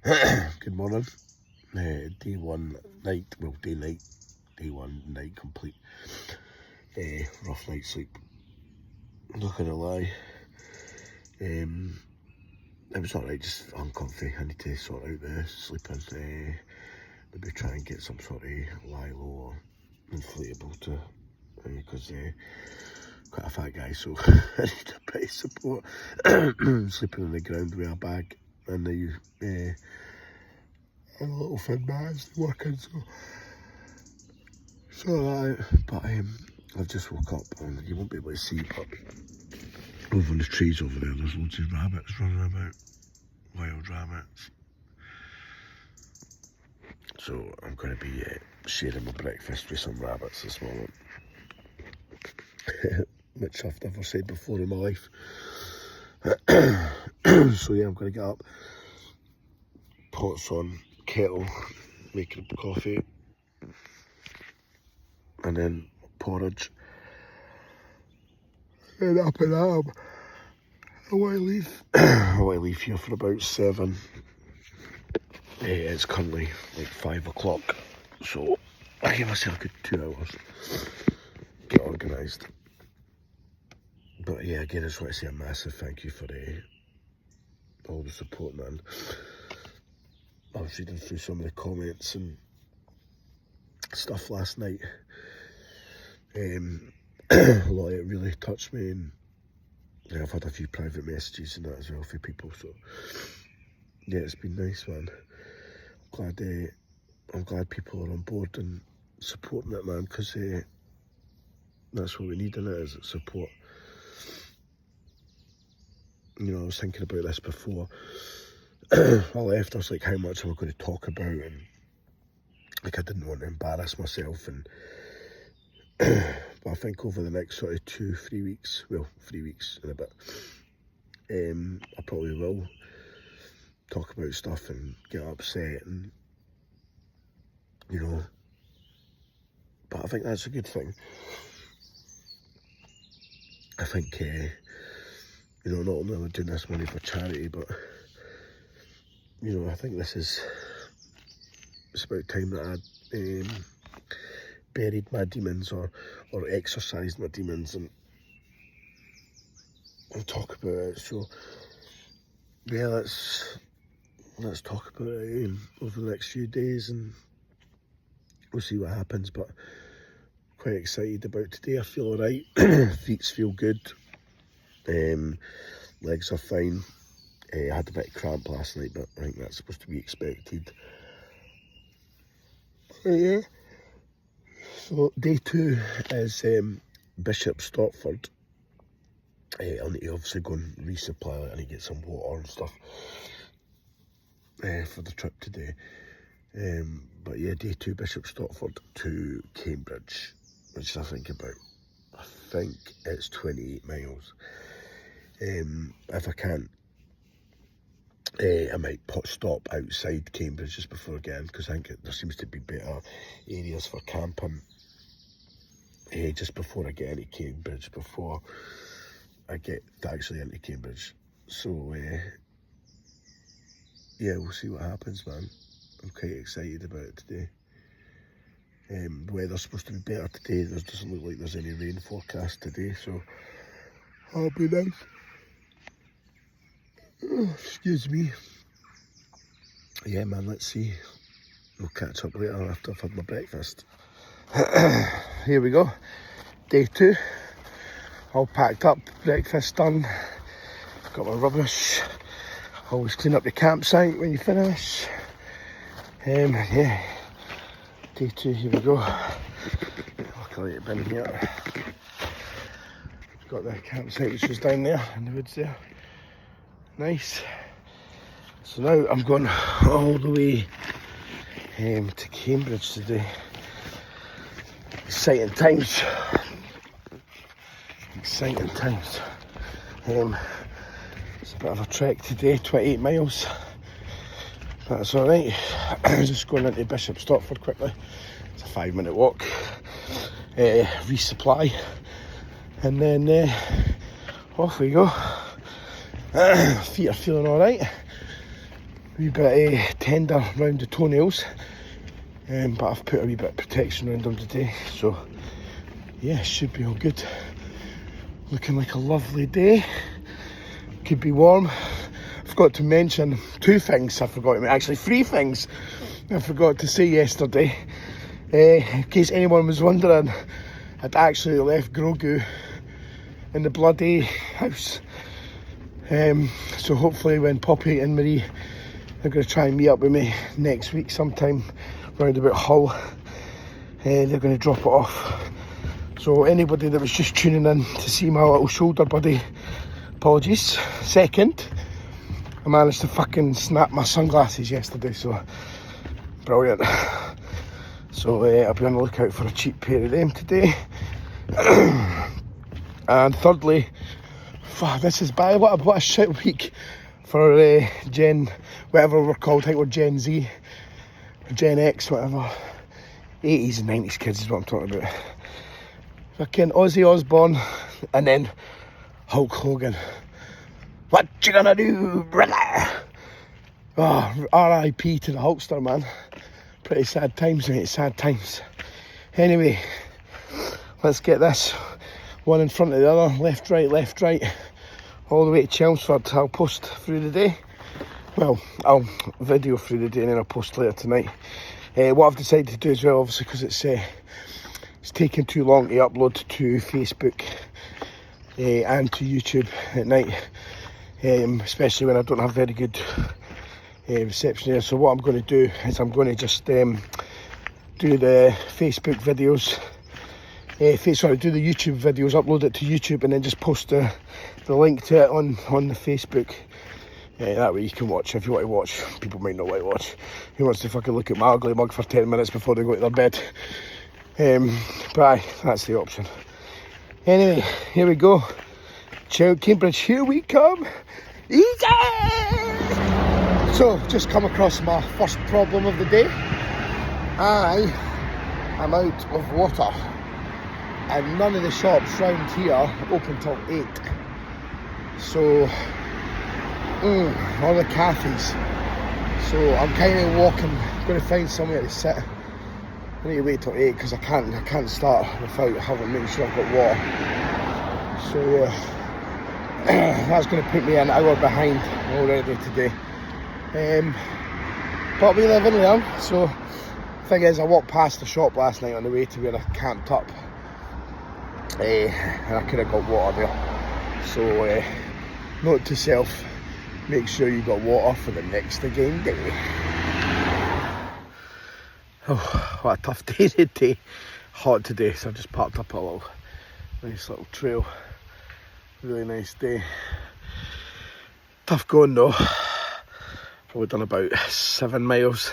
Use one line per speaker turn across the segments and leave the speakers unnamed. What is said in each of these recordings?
Good morning. Day one night, well day night, day one night complete. Rough night's sleep. Not gonna lie. It was alright, just uncomfy. I need to sort out the sleeping. Maybe try and get some sort of Lilo or inflatable to, because quite a fat guy, so I need a bit of support. Sleeping on the ground with a bag and a little fin mat's working, so that. But I've just woke up and you won't be able to see, but over in the trees over there's loads of rabbits running about, wild rabbits. So I'm going to be sharing my breakfast with some rabbits this morning, which I've never said before in my life. So yeah, I'm going to get up, pots on, kettle, making coffee, and then porridge, and up and up. I want to leave here for about 7. It's currently like 5 o'clock, so I give myself a good 2 hours, get organised. But yeah, again, I just want to say a massive thank you for all the support, man. I was reading through some of the comments and stuff last night. A lot of it really touched me, and I've had a few private messages and that as well for people, so yeah, it's been nice, man. I'm glad people are on board and supporting it, man, because that's what we need in it, is support. You know, I was thinking about this before I left. I was like, how much am I going to talk about? And like, I didn't want to embarrass myself, and but I think over the next sort of 2-3 weeks, well, 3 weeks and a bit, I probably will talk about stuff and get upset, and you know, but I think that's a good thing. I think you know, not only am I doing this money for charity, but you know, I think it's about time that I buried my demons or exercised my demons and talk about it. So yeah, let's talk about it over the next few days, and we'll see what happens. But quite excited about today. I feel alright. Feet feel good. Legs are fine. I had a bit of cramp last night, but I think that's supposed to be expected. Yeah. So day 2 is Bishop Stortford. I'll need to obviously go and resupply it. I need to get some water and stuff for the trip today. But yeah, day 2 Bishop Stortford to Cambridge, which I think it's 28 miles. If I can't, I might stop outside Cambridge just before again, because I think there seems to be better areas for camping just before I get into Cambridge, before I get actually into Cambridge. So yeah, we'll see what happens, man. I'm quite excited about it today. The weather's supposed to be better today. There doesn't look like there's any rain forecast today, so that'll be nice. Excuse me. Yeah, man, let's see. We'll catch up later after I've had my breakfast. Here we go. Day 2. All packed up, breakfast done. Got my rubbish. Always clean up the campsite when you finish. Yeah. Day 2, here we go. Luckily it's been here. Got the campsite which was down there in the woods there. Nice. So now I'm going all the way to Cambridge today. Exciting times. Exciting times. It's a bit of a trek today, 28 miles. That's alright. Just going into Bishop Stortford quickly. It's a 5-minute walk. Resupply. And then off we go. Feet are feeling alright. wee bit tender round the toenails, but I've put a wee bit of protection around them today, so yeah, should be all good. Looking like a lovely day. Could be warm. I forgot to mention two things. Actually 3 things I forgot to say yesterday. In case anyone was wondering, I'd actually left Grogu in the bloody house. So hopefully when Poppy and Marie are going to try and meet up with me next week sometime round about Hull, they're going to drop it off. So anybody that was just tuning in to see my little shoulder buddy, apologies. Second, I managed to fucking snap my sunglasses yesterday, so brilliant. So I'll be on the lookout for a cheap pair of them today. And thirdly, this is bad. What a shit week for Gen, whatever we're called. I think we're Gen Z, or Gen X, whatever. 80s and 90s kids is what I'm talking about. Fucking Ozzy Osbourne, and then Hulk Hogan. What you gonna do, brother? Oh, R.I.P. to the Hulkster, man. Pretty sad times, mate, sad times. Anyway, let's get this. One in front of the other, left, right, all the way to Chelmsford. I'll post through the day. Well, I'll video through the day and then I'll post later tonight. What I've decided to do as well, obviously, because it's taking too long to upload to Facebook and to YouTube at night, especially when I don't have very good reception there. So what I'm going to do is I'm going to just do the Facebook videos, do the YouTube videos, upload it to YouTube, and then just post the link to it on the Facebook. That way you can watch if you want to watch. People might not want to watch. Who wants to fucking look at my ugly mug for 10 minutes before they go to their bed? But aye, that's the option. Anyway, here we go. Cambridge, here we come. Easy! So, just come across my first problem of the day. I am out of water, and none of the shops round here open till 8. So, all the cafes. So I'm kind of walking, going to find somewhere to sit. I need to wait till 8 because I can't start without making sure I've got water. So yeah, that's going to put me an hour behind already today. But we live and learn. So the thing is, I walked past the shop last night on the way to where I camped up, and I could have got water there. So note to self, make sure you got water for the next game day. Oh, what a tough day today. Hot today, so I've just parked up a nice little trail. Really nice day. Tough going though. Probably done about 7 miles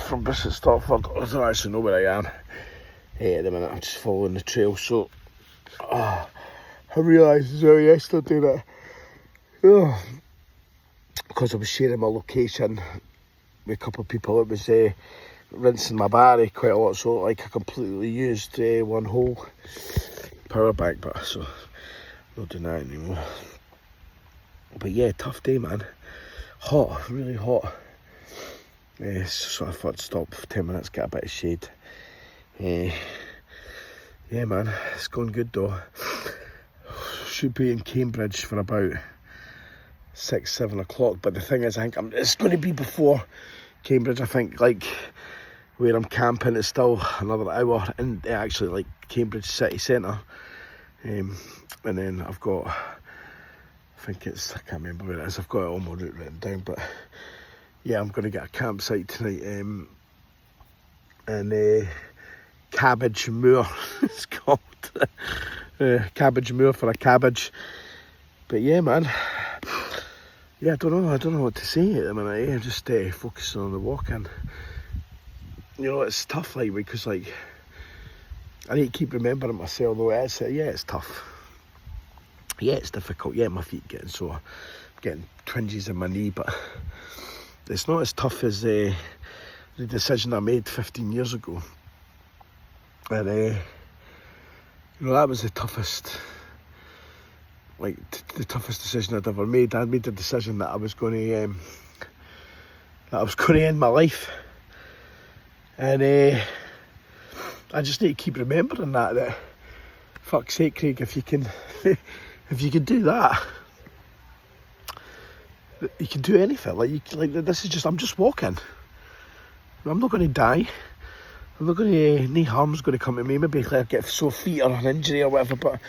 from Bristol to Stopford. I don't actually know where I am. At the minute I'm just following the trail. So I realised as well yesterday that because I was sharing my location with a couple of people, it was rinsing my battery quite a lot, so like I completely used one whole power bank, but so I'm not doing that anymore. But yeah, tough day, man. Hot, really hot. So I thought I'd stop for 10 minutes, get a bit of shade. Yeah man, it's going good though. Should be in Cambridge for about 6-7 o'clock, but the thing is, I think it's going to be before Cambridge. I think like where I'm camping is still another hour in actually like Cambridge city centre, and then I've got, I can't remember where it is, I've got it on my route written down, but yeah, I'm going to get a campsite tonight in Cabbage Moor it's called. Cabbage Moor for a cabbage. But yeah man, yeah, I don't know what to say at the minute. I'm just focusing on the walking. You know, it's tough, like, because like I need to keep remembering myself though. It's tough. Yeah, it's difficult. Yeah, my feet getting sore, I'm getting twinges in my knee, but it's not as tough as the decision I made 15 years ago. And you know, that was the toughest. Like the toughest decision I'd ever made. I made the decision that I was going to that I was going to end my life. And I just need to keep remembering that fuck's sake, Craig, if you can if you can do that, you can do anything. This is just, I'm just walking. I'm not going to die. I'm not going to, no harm's going to come to me. Maybe I'll get sore feet or an injury or whatever, but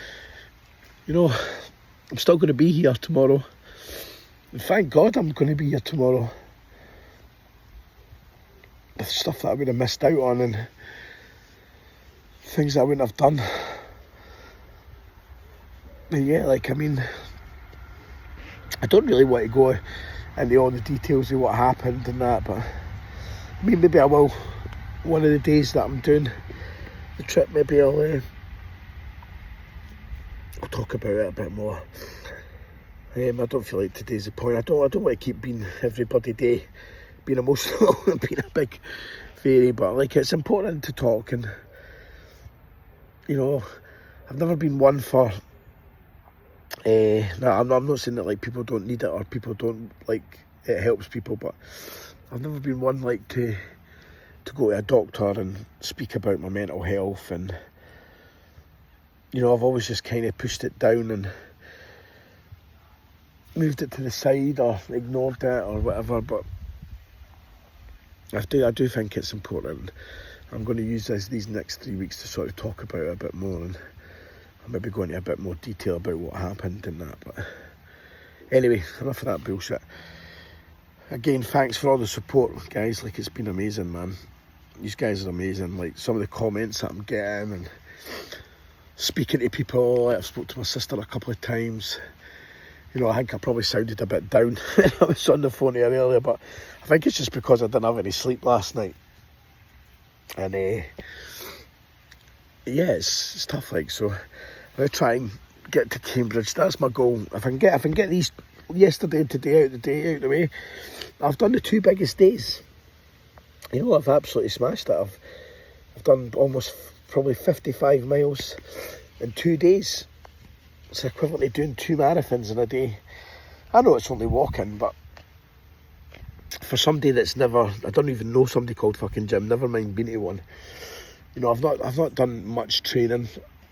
you know, I'm still going to be here tomorrow. And thank God I'm going to be here tomorrow. The stuff that I would have missed out on and things that I wouldn't have done. But yeah, like, I mean, I don't really want to go into all the details of what happened and that, but I mean, maybe I will. One of the days that I'm doing the trip, maybe I'll talk about it a bit more. I don't feel like today's the point. I don't want to keep being every bloody day being emotional and being a big fairy, but like, it's important to talk. And you know, I've never been one for I'm not saying that like people don't need it or people don't like it helps people, but I've never been one like to go to a doctor and speak about my mental health. And you know, I've always just kind of pushed it down and moved it to the side or ignored it or whatever. But I do think it's important. I'm going to use these next 3 weeks to sort of talk about it a bit more, and I'll maybe go into a bit more detail about what happened and that. But anyway, enough of that bullshit. Again, thanks for all the support, guys. Like, it's been amazing, man. These guys are amazing. Like, some of the comments that I'm getting and speaking to people. I've spoke to my sister a couple of times. You know, I think I probably sounded a bit down when I was on the phone here earlier, but I think it's just because I didn't have any sleep last night. And yeah, it's tough, like, so I'm going to try and get to Cambridge. That's my goal. If I can get these yesterday and today out of the way, I've done the 2 biggest days. You know, I've absolutely smashed it. I've done almost probably 55 miles in 2 days. It's equivalent to doing 2 marathons in a day. I know it's only walking, but for somebody that's never, I don't even know somebody called fucking Jim, never mind being to one. You know, I've not done much training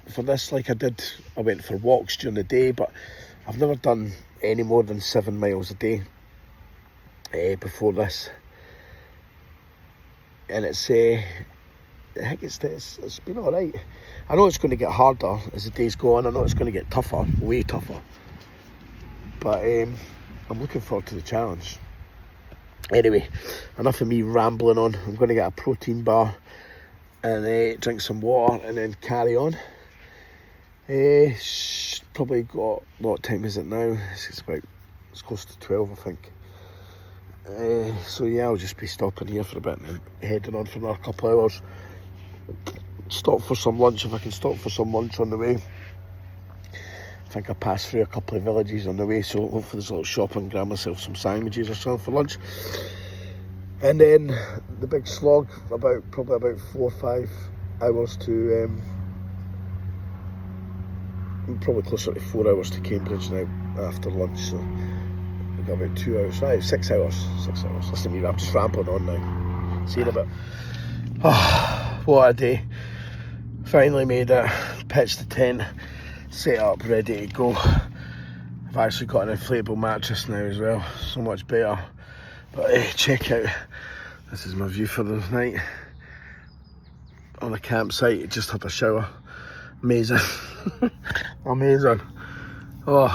for this like I did. I went for walks during the day, but I've never done any more than 7 miles a day before this. And I think it's been alright. I know it's going to get harder as the days go on. I know it's going to get tougher, way tougher. But I'm looking forward to the challenge. Anyway, enough of me rambling on. I'm going to get a protein bar and drink some water and then carry on. Probably got, what time is it now? It's close to 12, I think. So yeah, I'll just be stopping here for a bit and then heading on for another couple of hours. Stop for some lunch if I can stop for some lunch on the way. I think I passed through a couple of villages on the way, so hopefully there's a little shop and grab myself some sandwiches or something for lunch. And then the big slog, probably about 4 or 5 hours to probably closer to 4 hours to Cambridge now after lunch. So we've got about 2 hours, right, 6 hours. Listen to me, I'm just rambling on now. See you in a bit. Oh, what a day. Finally made it, pitched the tent, set up, ready to go. I've actually got an inflatable mattress now as well, so much better. But check out, this is my view for the night. On a campsite, just had a shower. Amazing. Amazing. Oh,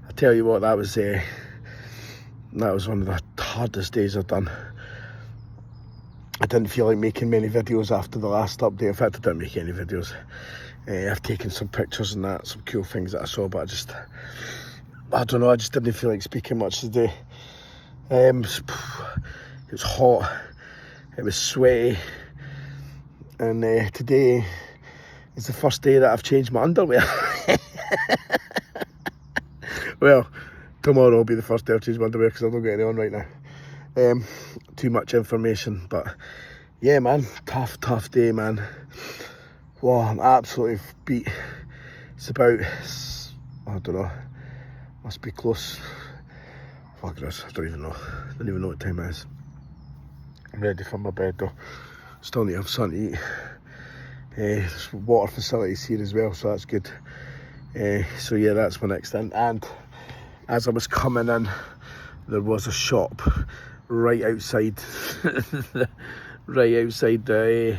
I tell you what, that was one of the hardest days I've done. I didn't feel like making many videos after the last update. In fact, I didn't make any videos. I've taken some pictures and that, some cool things that I saw, but I don't know, I just didn't feel like speaking much today. It was hot, it was sweaty, and today is the first day that I've changed my underwear. Well, tomorrow will be the first day I've changed my underwear because I've not got any on right now. Too much information, but yeah, man, tough day, man. Wow, I'm absolutely beat. It's about, I don't know, must be close, Fuck this, I don't even know. Don't even know what time it is. I'm ready for my bed though. Still need to have something to eat. There's water facilities here as well, so that's good. So yeah, that's my next thing. And as I was coming in, there was a shop right outside, right outside the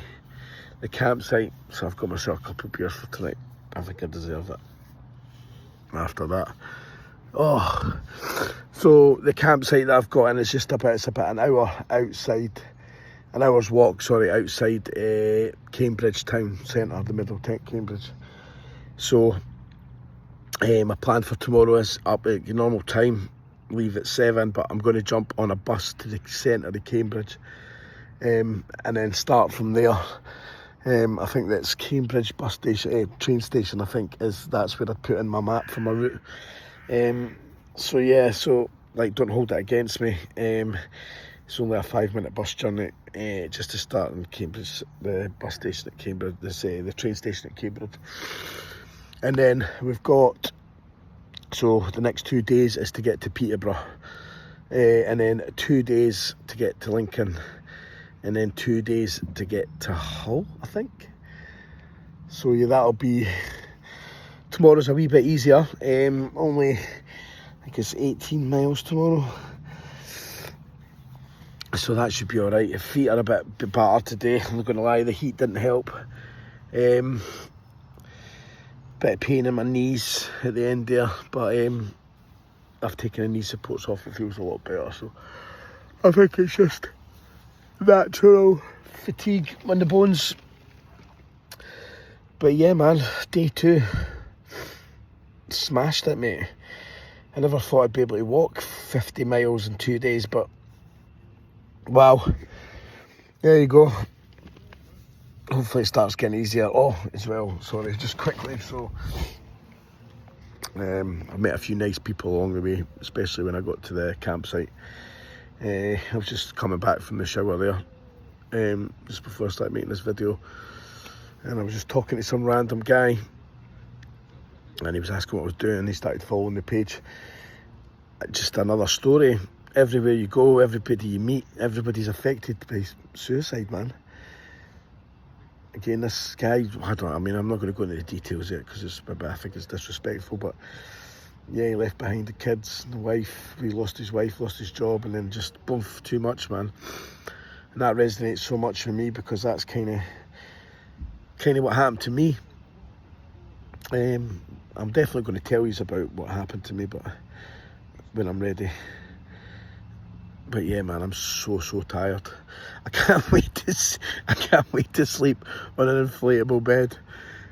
campsite. So I've got myself a couple of beers for tonight. I think I deserve it. After that, oh, so the campsite that I've got in is just it's about an hour outside. An hour's walk, sorry, outside Cambridge town centre, the middle of Cambridge. So my plan for tomorrow is up at your normal time, leave at 7, but I'm going to jump on a bus to the centre of Cambridge and then start from there. I think that's Cambridge bus station, train station, I think, that's where I put in my map for my route. So yeah, so like, don't hold it against me. It's only a 5-minute bus journey just to start in Cambridge, the bus station at Cambridge, the train station at Cambridge. And then we've got, so the next 2 days is to get to Peterborough, and then 2 days to get to Lincoln, and then 2 days to get to Hull, I think. So yeah, that'll be, tomorrow's a wee bit easier, only, I think it's 18 miles tomorrow. So that should be alright. Your feet are a bit battered today, I'm not going to lie, the heat didn't help. Bit of pain in my knees at the end there, but I've taken the knee supports off, it feels a lot better, so I think it's just natural fatigue on the bones. But yeah man, day 2, smashed it mate. I never thought I'd be able to walk 50 miles in 2 days, but wow, there you go. Hopefully it starts getting easier. Oh, as well, sorry, just quickly, so I met a few nice people along the way, especially when I got to the campsite. I was just coming back from the shower there, just before I started making this video, and I was just talking to some random guy, and he was asking what I was doing, and he started following the page. Just another story. Everywhere you go, everybody you meet, everybody's affected by suicide, man. Again, this guy, I'm not going to go into the details yet because I think it's disrespectful, but yeah, he left behind the kids, the wife, he lost his wife, lost his job, and then just boom, too much, man. And that resonates so much with me because that's kind of what happened to me. I'm definitely going to tell you about what happened to me, but when I'm ready. But yeah, man, I'm so tired. I can't wait to sleep on an inflatable bed.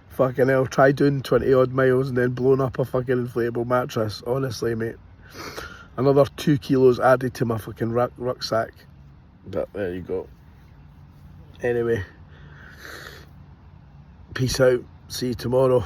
Fucking hell, try doing 20 odd miles and then blowing up a fucking inflatable mattress. Honestly, mate. Another 2 kilos added to my fucking rucksack. But there you go. Anyway, peace out. See you tomorrow.